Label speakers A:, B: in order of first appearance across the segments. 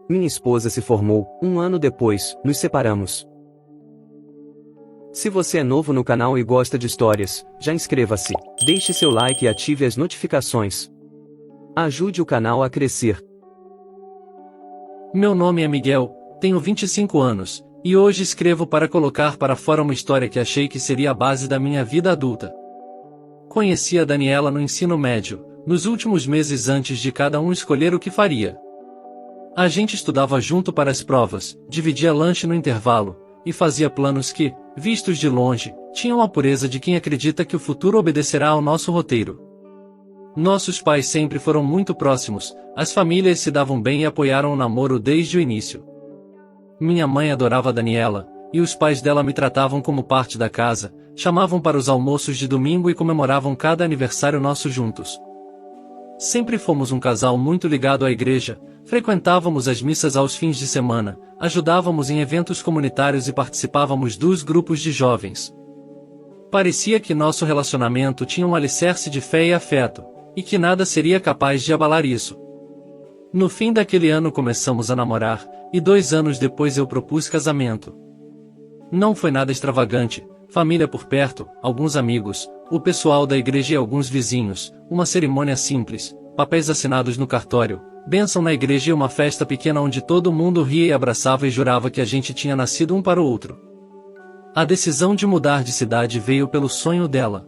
A: Minha esposa se formou, 1 ano depois, nos separamos. Se você é novo no canal e gosta de histórias, já inscreva-se, deixe seu like e ative as notificações. Ajude o canal a crescer.
B: Meu nome é Miguel, tenho 25 anos, e hoje escrevo para colocar para fora uma história que achei que seria a base da minha vida adulta. Conheci a Daniela no ensino médio, nos últimos meses antes de cada um escolher o que faria. A gente estudava junto para as provas, dividia lanche no intervalo, e fazia planos que, vistos de longe, tinham a pureza de quem acredita que o futuro obedecerá ao nosso roteiro. Nossos pais sempre foram muito próximos, as famílias se davam bem e apoiaram o namoro desde o início. Minha mãe adorava a Daniela, e os pais dela me tratavam como parte da casa, chamavam para os almoços de domingo e comemoravam cada aniversário nosso juntos. Sempre fomos um casal muito ligado à igreja, frequentávamos as missas aos fins de semana, ajudávamos em eventos comunitários e participávamos dos grupos de jovens. Parecia que nosso relacionamento tinha um alicerce de fé e afeto, e que nada seria capaz de abalar isso. No fim daquele ano começamos a namorar, e 2 anos depois eu propus casamento. Não foi nada extravagante, família por perto, alguns amigos, o pessoal da igreja e alguns vizinhos, uma cerimônia simples, papéis assinados no cartório, bênção na igreja e uma festa pequena onde todo mundo ria e abraçava e jurava que a gente tinha nascido um para o outro. A decisão de mudar de cidade veio pelo sonho dela.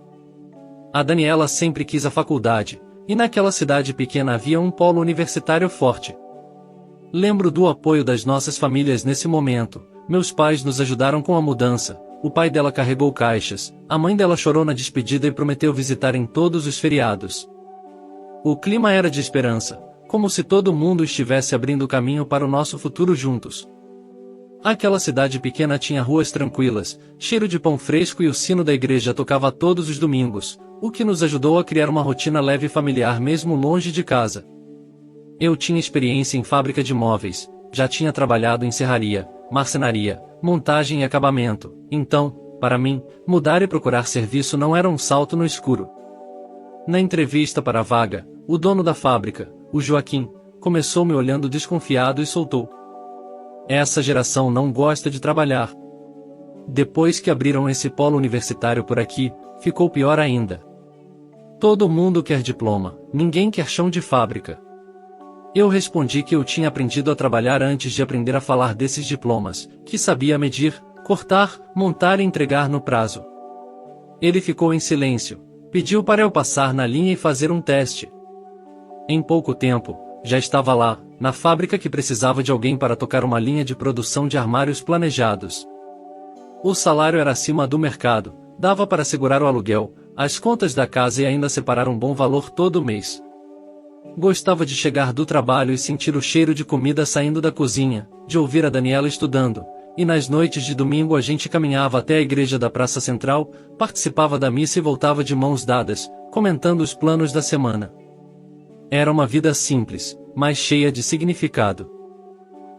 B: A Daniela sempre quis a faculdade, e naquela cidade pequena havia um polo universitário forte. Lembro do apoio das nossas famílias nesse momento, meus pais nos ajudaram com a mudança, o pai dela carregou caixas, a mãe dela chorou na despedida e prometeu visitar em todos os feriados. O clima era de esperança, como se todo mundo estivesse abrindo caminho para o nosso futuro juntos. Aquela cidade pequena tinha ruas tranquilas, cheiro de pão fresco e o sino da igreja tocava todos os domingos, o que nos ajudou a criar uma rotina leve e familiar mesmo longe de casa. Eu tinha experiência em fábrica de móveis, já tinha trabalhado em serraria, marcenaria, montagem e acabamento, então, para mim, mudar e procurar serviço não era um salto no escuro. Na entrevista para a vaga, o dono da fábrica, o Joaquim, começou me olhando desconfiado e soltou: "Essa geração não gosta de trabalhar." Depois que abriram esse polo universitário por aqui, ficou pior ainda. Todo mundo quer diploma, ninguém quer chão de fábrica. Eu respondi que eu tinha aprendido a trabalhar antes de aprender a falar desses diplomas, que sabia medir, cortar, montar e entregar no prazo. Ele ficou em silêncio, pediu para eu passar na linha e fazer um teste. Em pouco tempo, já estava lá, na fábrica que precisava de alguém para tocar uma linha de produção de armários planejados. O salário era acima do mercado, dava para segurar o aluguel, as contas da casa e ainda separar um bom valor todo mês. Gostava de chegar do trabalho e sentir o cheiro de comida saindo da cozinha, de ouvir a Daniela estudando, e nas noites de domingo a gente caminhava até a igreja da Praça Central, participava da missa e voltava de mãos dadas, comentando os planos da semana. Era uma vida simples, mas cheia de significado.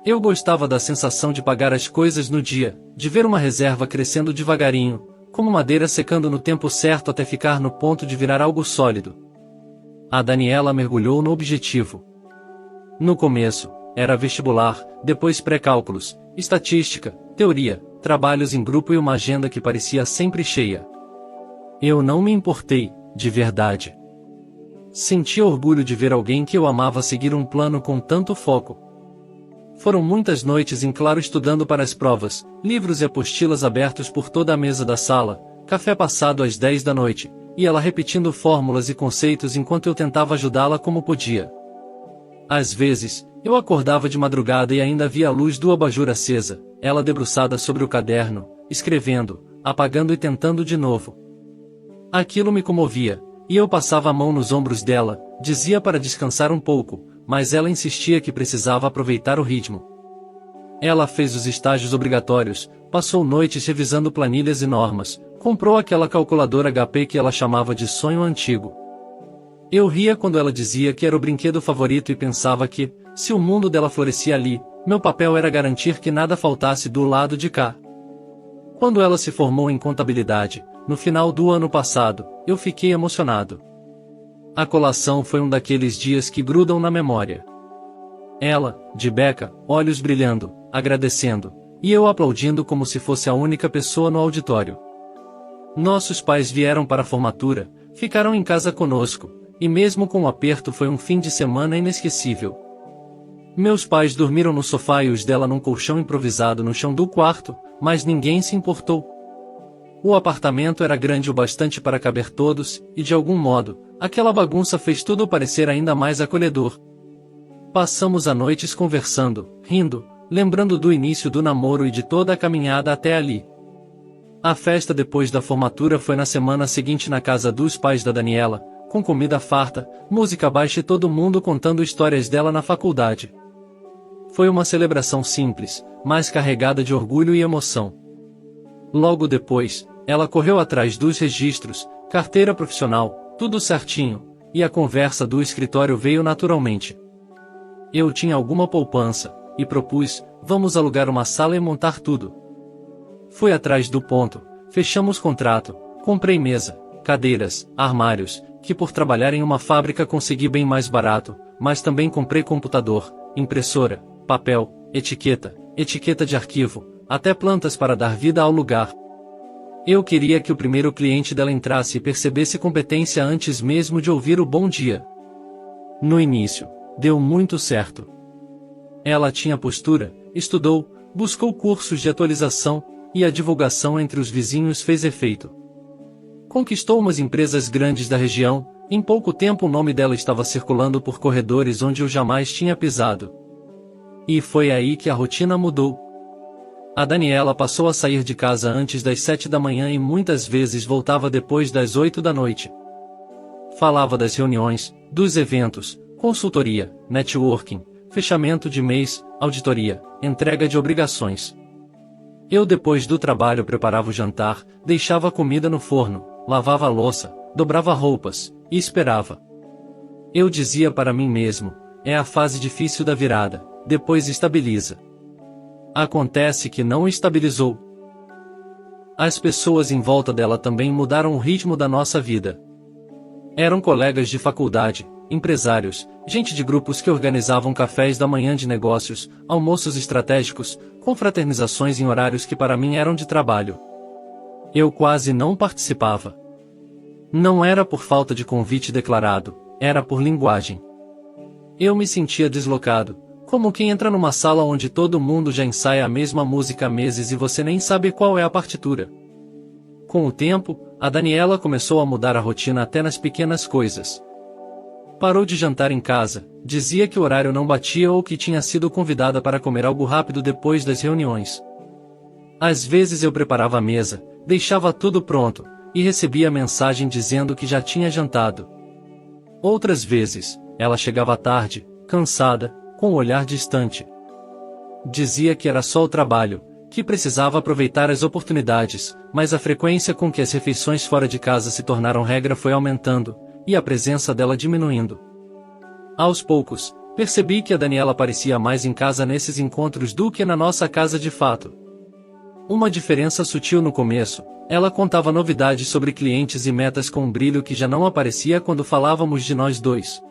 B: Eu gostava da sensação de pagar as coisas no dia, de ver uma reserva crescendo devagarinho, como madeira secando no tempo certo até ficar no ponto de virar algo sólido. A Daniela mergulhou no objetivo. No começo, era vestibular, depois pré-cálculos, estatística, teoria, trabalhos em grupo e uma agenda que parecia sempre cheia. Eu não me importei, de verdade. Sentia orgulho de ver alguém que eu amava seguir um plano com tanto foco. Foram muitas noites em claro estudando para as provas, livros e apostilas abertos por toda a mesa da sala, café passado às 10 da noite, e ela repetindo fórmulas e conceitos enquanto eu tentava ajudá-la como podia. Às vezes, eu acordava de madrugada e ainda via a luz do abajur acesa, ela debruçada sobre o caderno, escrevendo, apagando e tentando de novo. Aquilo me comovia, e eu passava a mão nos ombros dela, dizia para descansar um pouco, mas ela insistia que precisava aproveitar o ritmo. Ela fez os estágios obrigatórios, passou noites revisando planilhas e normas, comprou aquela calculadora HP que ela chamava de sonho antigo. Eu ria quando ela dizia que era o brinquedo favorito e pensava que, se o mundo dela florescia ali, meu papel era garantir que nada faltasse do lado de cá. Quando ela se formou em contabilidade, no final do ano passado, eu fiquei emocionado. A colação foi um daqueles dias que grudam na memória. Ela, de beca, olhos brilhando, agradecendo, e eu aplaudindo como se fosse a única pessoa no auditório. Nossos pais vieram para a formatura, ficaram em casa conosco, e mesmo com o aperto foi um fim de semana inesquecível. Meus pais dormiram no sofá e os dela num colchão improvisado no chão do quarto, mas ninguém se importou. O apartamento era grande o bastante para caber todos, e de algum modo, aquela bagunça fez tudo parecer ainda mais acolhedor. Passamos as noites conversando, rindo, lembrando do início do namoro e de toda a caminhada até ali. A festa depois da formatura foi na semana seguinte na casa dos pais da Daniela, com comida farta, música baixa e todo mundo contando histórias dela na faculdade. Foi uma celebração simples, mas carregada de orgulho e emoção. Logo depois, ela correu atrás dos registros, carteira profissional, tudo certinho, e a conversa do escritório veio naturalmente. Eu tinha alguma poupança, e propus, vamos alugar uma sala e montar tudo. Fui atrás do ponto, fechamos contrato, comprei mesa, cadeiras, armários, que por trabalhar em uma fábrica consegui bem mais barato, mas também comprei computador, impressora, papel, etiqueta de arquivo, até plantas para dar vida ao lugar. Eu queria que o primeiro cliente dela entrasse e percebesse competência antes mesmo de ouvir o bom dia. No início, deu muito certo. Ela tinha postura, estudou, buscou cursos de atualização, e a divulgação entre os vizinhos fez efeito. Conquistou umas empresas grandes da região, em pouco tempo o nome dela estava circulando por corredores onde eu jamais tinha pisado. E foi aí que a rotina mudou. A Daniela passou a sair de casa antes das 7 da manhã e muitas vezes voltava depois das 8 da noite. Falava das reuniões, dos eventos, consultoria, networking, fechamento de mês, auditoria, entrega de obrigações. Eu depois do trabalho preparava o jantar, deixava a comida no forno, lavava a louça, dobrava roupas, e esperava. Eu dizia para mim mesmo, é a fase difícil da virada, depois estabiliza. Acontece que não estabilizou. As pessoas em volta dela também mudaram o ritmo da nossa vida. Eram colegas de faculdade, empresários, gente de grupos que organizavam cafés da manhã de negócios, almoços estratégicos, confraternizações em horários que para mim eram de trabalho. Eu quase não participava. Não era por falta de convite declarado, era por linguagem. Eu me sentia deslocado, como quem entra numa sala onde todo mundo já ensaia a mesma música há meses e você nem sabe qual é a partitura. Com o tempo, a Daniela começou a mudar a rotina até nas pequenas coisas. Parou de jantar em casa, dizia que o horário não batia ou que tinha sido convidada para comer algo rápido depois das reuniões. Às vezes eu preparava a mesa, deixava tudo pronto, e recebia mensagem dizendo que já tinha jantado. Outras vezes, ela chegava tarde, cansada, com o olhar distante. Dizia que era só o trabalho, que precisava aproveitar as oportunidades, mas a frequência com que as refeições fora de casa se tornaram regra foi aumentando, e a presença dela diminuindo. Aos poucos, percebi que a Daniela parecia mais em casa nesses encontros do que na nossa casa de fato. Uma diferença sutil no começo, ela contava novidades sobre clientes e metas com um brilho que já não aparecia quando falávamos de nós dois.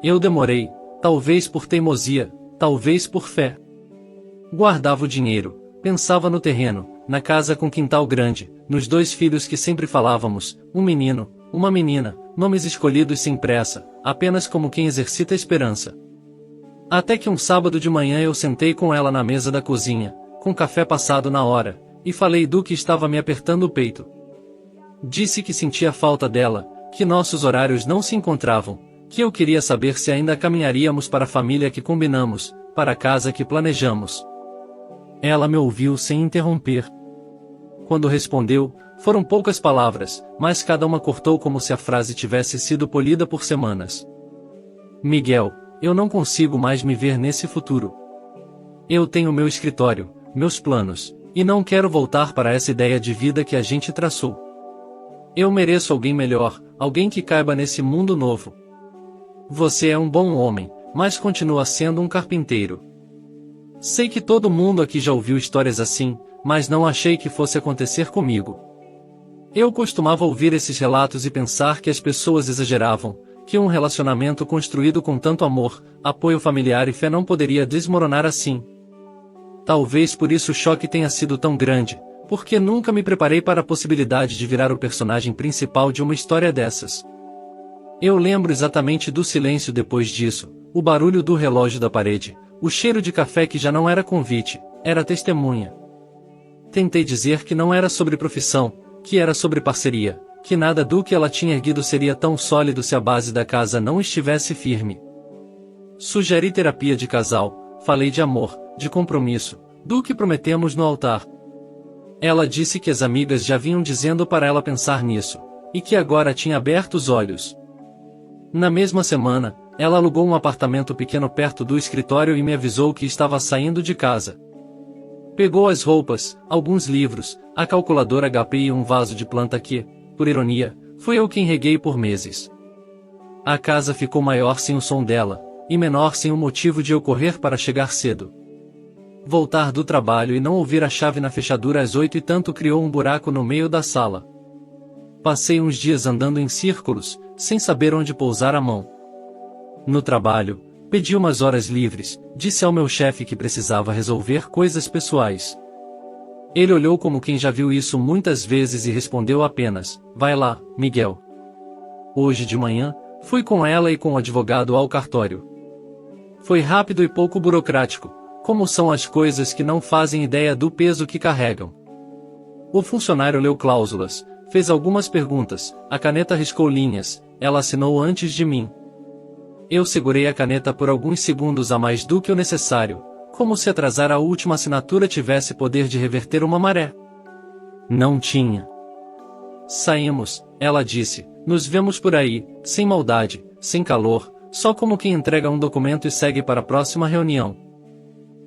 B: Eu demorei, talvez por teimosia, talvez por fé. Guardava o dinheiro, pensava no terreno, na casa com quintal grande, nos 2 filhos que sempre falávamos, um menino, uma menina, nomes escolhidos sem pressa, apenas como quem exercita a esperança. Até que um sábado de manhã eu sentei com ela na mesa da cozinha, com café passado na hora, e falei do que estava me apertando o peito. Disse que sentia falta dela, que nossos horários não se encontravam, que eu queria saber se ainda caminharíamos para a família que combinamos, para a casa que planejamos. Ela me ouviu sem interromper. Quando respondeu, foram poucas palavras, mas cada uma cortou como se a frase tivesse sido polida por semanas. Miguel, eu não consigo mais me ver nesse futuro. Eu tenho meu escritório, meus planos, e não quero voltar para essa ideia de vida que a gente traçou. Eu mereço alguém melhor, alguém que caiba nesse mundo novo. Você é um bom homem, mas continua sendo um carpinteiro. Sei que todo mundo aqui já ouviu histórias assim, mas não achei que fosse acontecer comigo. Eu costumava ouvir esses relatos e pensar que as pessoas exageravam, que um relacionamento construído com tanto amor, apoio familiar e fé não poderia desmoronar assim. Talvez por isso o choque tenha sido tão grande, porque nunca me preparei para a possibilidade de virar o personagem principal de uma história dessas. Eu lembro exatamente do silêncio depois disso, o barulho do relógio da parede, o cheiro de café que já não era convite, era testemunha. Tentei dizer que não era sobre profissão, que era sobre parceria, que nada do que ela tinha erguido seria tão sólido se a base da casa não estivesse firme. Sugeri terapia de casal, falei de amor, de compromisso, do que prometemos no altar. Ela disse que as amigas já vinham dizendo para ela pensar nisso, e que agora tinha aberto os olhos. Na mesma semana, ela alugou um apartamento pequeno perto do escritório e me avisou que estava saindo de casa. Pegou as roupas, alguns livros, a calculadora HP e um vaso de planta que, por ironia, fui eu quem reguei por meses. A casa ficou maior sem o som dela, e menor sem o motivo de eu correr para chegar cedo. Voltar do trabalho e não ouvir a chave na fechadura às 8 e tanto criou um buraco no meio da sala. Passei uns dias andando em círculos, sem saber onde pousar a mão. No trabalho, pedi umas horas livres, disse ao meu chefe que precisava resolver coisas pessoais. Ele olhou como quem já viu isso muitas vezes e respondeu apenas: "Vai lá, Miguel." Hoje de manhã, fui com ela e com o advogado ao cartório. Foi rápido e pouco burocrático, como são as coisas que não fazem ideia do peso que carregam. O funcionário leu cláusulas, fez algumas perguntas, a caneta riscou linhas, ela assinou antes de mim. Eu segurei a caneta por alguns segundos a mais do que o necessário, como se atrasar a última assinatura tivesse poder de reverter uma maré. Não tinha. Saímos, ela disse, nos vemos por aí, sem maldade, sem calor, só como quem entrega um documento e segue para a próxima reunião.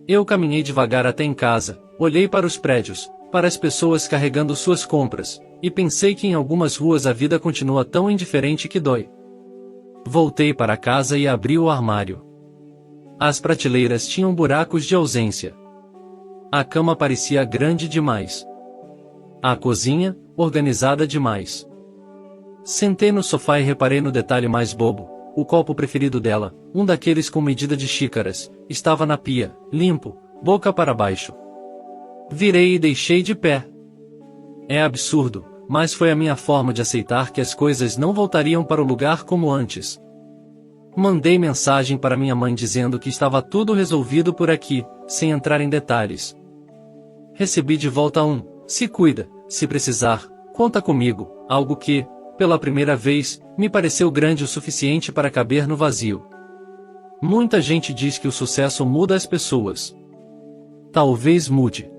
B: Eu caminhei devagar até em casa, olhei para os prédios, para as pessoas carregando suas compras, e pensei que em algumas ruas a vida continua tão indiferente que dói. Voltei para casa e abri o armário. As prateleiras tinham buracos de ausência. A cama parecia grande demais. A cozinha, organizada demais. Sentei no sofá e reparei no detalhe mais bobo. O copo preferido dela, um daqueles com medida de xícaras, estava na pia, limpo, boca para baixo. Virei e deixei de pé. É absurdo, mas foi a minha forma de aceitar que as coisas não voltariam para o lugar como antes. Mandei mensagem para minha mãe dizendo que estava tudo resolvido por aqui, sem entrar em detalhes. Recebi de volta um: "Se cuida, se precisar, conta comigo", algo que, pela primeira vez, me pareceu grande o suficiente para caber no vazio. Muita gente diz que o sucesso muda as pessoas. Talvez mude.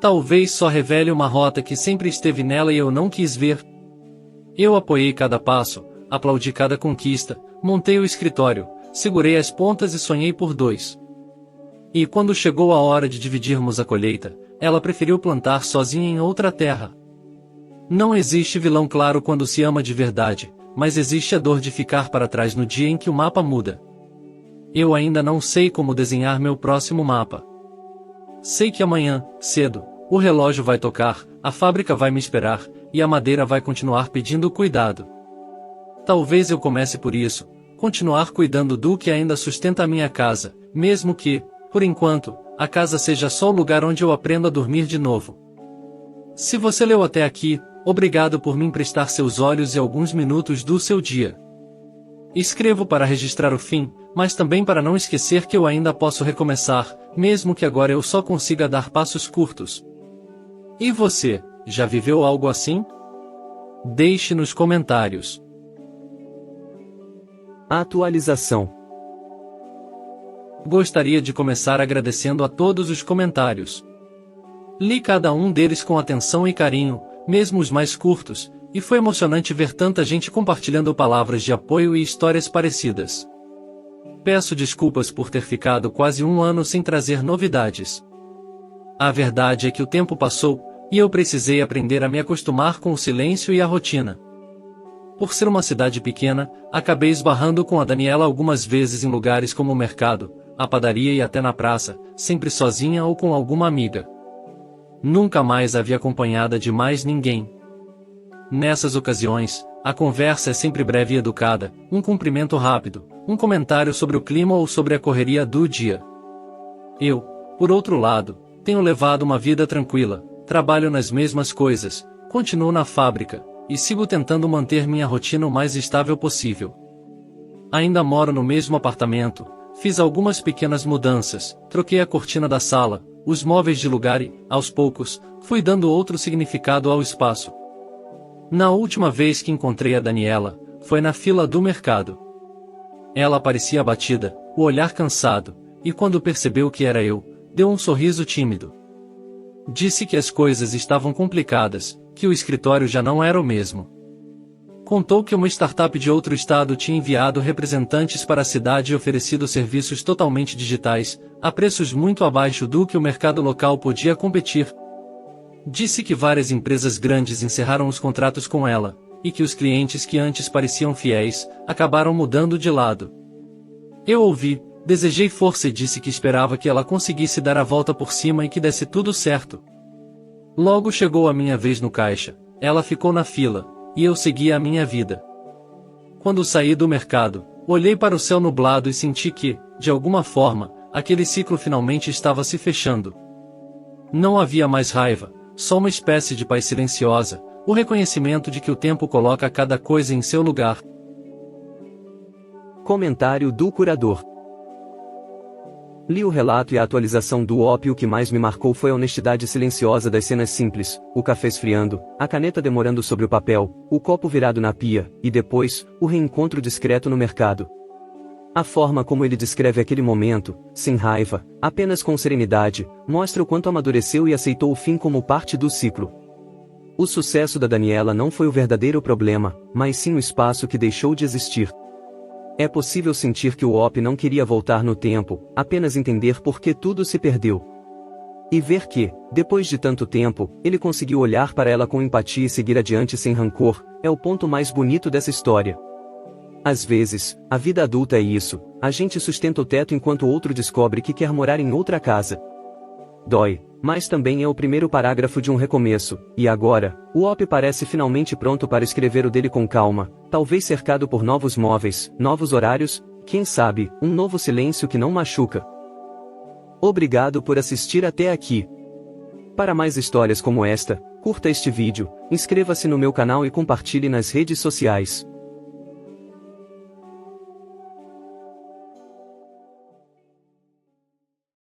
B: Talvez só revele uma rota que sempre esteve nela e eu não quis ver. Eu apoiei cada passo, aplaudi cada conquista, montei o escritório, segurei as pontas e sonhei por dois. E quando chegou a hora de dividirmos a colheita, ela preferiu plantar sozinha em outra terra. Não existe vilão claro quando se ama de verdade, mas existe a dor de ficar para trás no dia em que o mapa muda. Eu ainda não sei como desenhar meu próximo mapa. Sei que amanhã, cedo, o relógio vai tocar, a fábrica vai me esperar, e a madeira vai continuar pedindo cuidado. Talvez eu comece por isso, continuar cuidando do que ainda sustenta a minha casa, mesmo que, por enquanto, a casa seja só o lugar onde eu aprendo a dormir de novo. Se você leu até aqui, obrigado por me emprestar seus olhos e alguns minutos do seu dia. Escrevo para registrar o fim, mas também para não esquecer que eu ainda posso recomeçar, mesmo que agora eu só consiga dar passos curtos. E você, já viveu algo assim? Deixe nos comentários.
A: Atualização.
B: Gostaria de começar agradecendo a todos os comentários. Li cada um deles com atenção e carinho, mesmo os mais curtos, e foi emocionante ver tanta gente compartilhando palavras de apoio e histórias parecidas. Peço desculpas por ter ficado quase um ano sem trazer novidades. A verdade é que o tempo passou, e eu precisei aprender a me acostumar com o silêncio e a rotina. Por ser uma cidade pequena, acabei esbarrando com a Daniela algumas vezes em lugares como o mercado, a padaria e até na praça, sempre sozinha ou com alguma amiga. Nunca mais a vi acompanhada de mais ninguém. Nessas ocasiões, A conversa é sempre breve e educada, um cumprimento rápido, um comentário sobre o clima ou sobre a correria do dia. Eu, por outro lado, tenho levado uma vida tranquila, trabalho nas mesmas coisas, continuo na fábrica, e sigo tentando manter minha rotina o mais estável possível. Ainda moro no mesmo apartamento, fiz algumas pequenas mudanças, troquei a cortina da sala, os móveis de lugar e, aos poucos, fui dando outro significado ao espaço. Na última vez que encontrei a Daniela, foi na fila do mercado. Ela parecia abatida, o olhar cansado, e quando percebeu que era eu, deu um sorriso tímido. Disse que as coisas estavam complicadas, que o escritório já não era o mesmo. Contou que uma startup de outro estado tinha enviado representantes para a cidade e oferecido serviços totalmente digitais, a preços muito abaixo do que o mercado local podia competir. Disse que várias empresas grandes encerraram os contratos com ela, e que os clientes que antes pareciam fiéis, acabaram mudando de lado. Eu ouvi, desejei força e disse que esperava que ela conseguisse dar a volta por cima e que desse tudo certo. Logo chegou a minha vez no caixa, ela ficou na fila, e eu segui a minha vida. Quando saí do mercado, olhei para o céu nublado e senti que, de alguma forma, aquele ciclo finalmente estava se fechando. Não havia mais raiva, só uma espécie de paz silenciosa, o reconhecimento de que o tempo coloca cada coisa em seu lugar.
A: Comentário do curador. Li o relato e a atualização do OP e o que mais me marcou foi a honestidade silenciosa das cenas simples, o café esfriando, a caneta demorando sobre o papel, o copo virado na pia, e depois, o reencontro discreto no mercado. A forma como ele descreve aquele momento, sem raiva, apenas com serenidade, mostra o quanto amadureceu e aceitou o fim como parte do ciclo. O sucesso da Daniela não foi o verdadeiro problema, mas sim o espaço que deixou de existir. É possível sentir que o OP não queria voltar no tempo, apenas entender por que tudo se perdeu. E ver que, depois de tanto tempo, ele conseguiu olhar para ela com empatia e seguir adiante sem rancor, é o ponto mais bonito dessa história. Às vezes, a vida adulta é isso, a gente sustenta o teto enquanto o outro descobre que quer morar em outra casa. Dói, mas também é o primeiro parágrafo de um recomeço, e agora, o OP parece finalmente pronto para escrever o dele com calma, talvez cercado por novos móveis, novos horários, quem sabe, um novo silêncio que não machuca. Obrigado por assistir até aqui. Para mais histórias como esta, curta este vídeo, inscreva-se no meu canal e compartilhe nas redes sociais.